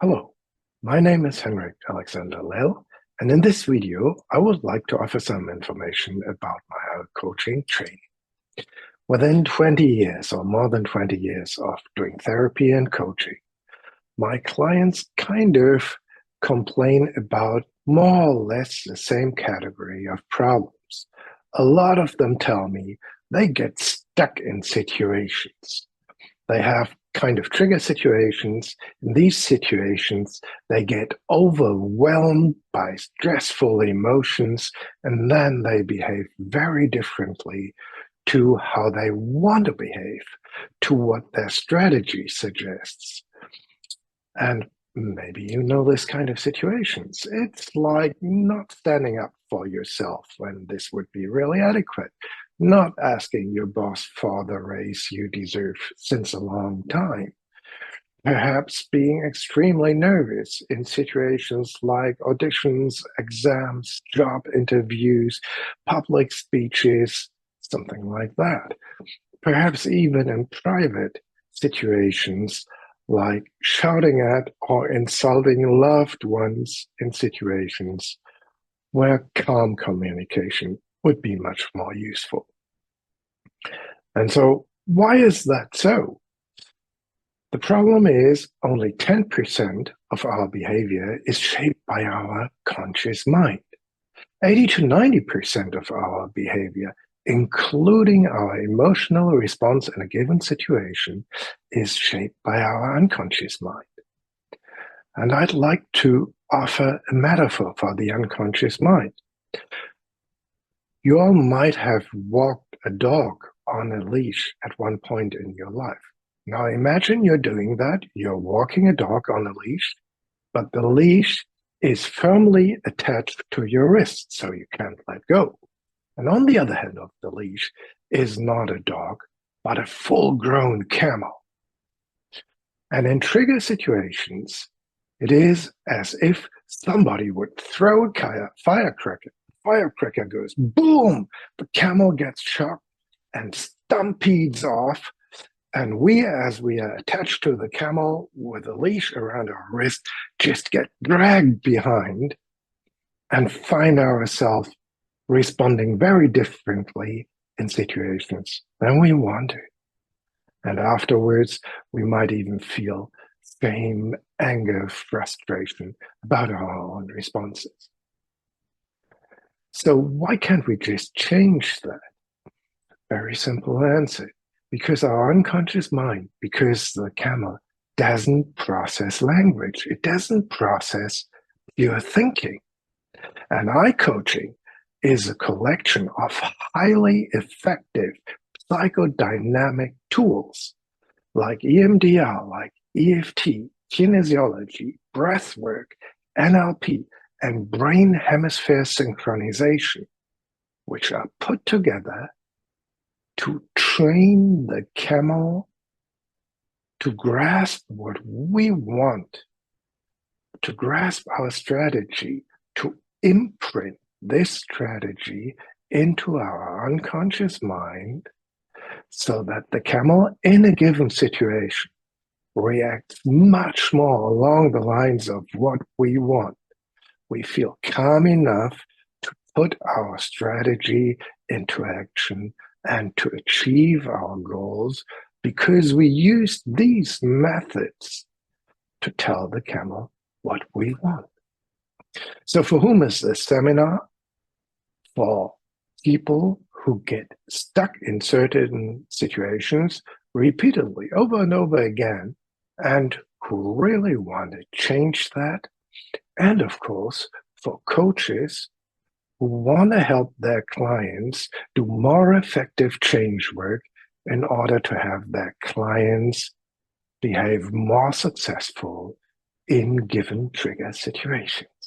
Hello, my name is Henrik Lell, and in this video, I would like to offer some information about my coaching training. Within 20 years or more than 20 years of doing therapy and coaching, my clients kind of complain about more or less the same category of problems. A lot of them tell me they get stuck in situations. They have kind of trigger situations. In these situations, they get overwhelmed by stressful emotions, and then they behave very differently to how they want to behave, to what their strategy suggests. And maybe you know this kind of situations. It's like not standing up for yourself when this would be really adequate, not asking your boss for the raise you deserve since a long time, perhaps being extremely nervous in situations like auditions, exams, job interviews, public speeches, something like that. Perhaps even in private situations like shouting at or insulting loved ones in situations where calm communication would be much more useful. And so, why is that so? The problem is only 10% of our behavior is shaped by our conscious mind. 80 to 90% of our behavior, including our emotional response in a given situation, is shaped by our unconscious mind. And I'd like to offer a metaphor for the unconscious mind. You all might have walked a dog on a leash at one point in your life. Now imagine you're doing that, you're walking a dog on a leash, but the leash is firmly attached to your wrist, so you can't let go. And on the other hand of the leash is not a dog, but a full-grown camel. And in trigger situations, it is as if somebody would throw a firecracker. Firecracker goes boom, the camel gets shocked and stampedes off. And we, as we are attached to the camel with a leash around our wrist, just get dragged behind and find ourselves responding very differently in situations than we want to. And afterwards, we might even feel shame, anger, frustration about our own responses. So why can't we just change that? Very simple answer. Because our unconscious mind, because the camel doesn't process language, it doesn't process pure thinking. And coaching is a collection of highly effective psychodynamic tools like EMDR, like EFT, kinesiology, breathwork, NLP, and brain hemisphere synchronization, which are put together to train the camel to grasp what we want, to grasp our strategy, to imprint this strategy into our unconscious mind so that the camel in a given situation reacts much more along the lines of what we want. We feel calm enough to put our strategy into action and to achieve our goals because we use these methods to tell the camel what we want. So for whom is this seminar? For people who get stuck in certain situations repeatedly over and over again and who really want to change that. And of course, for coaches who want to help their clients do more effective change work in order to have their clients behave more successful in given trigger situations.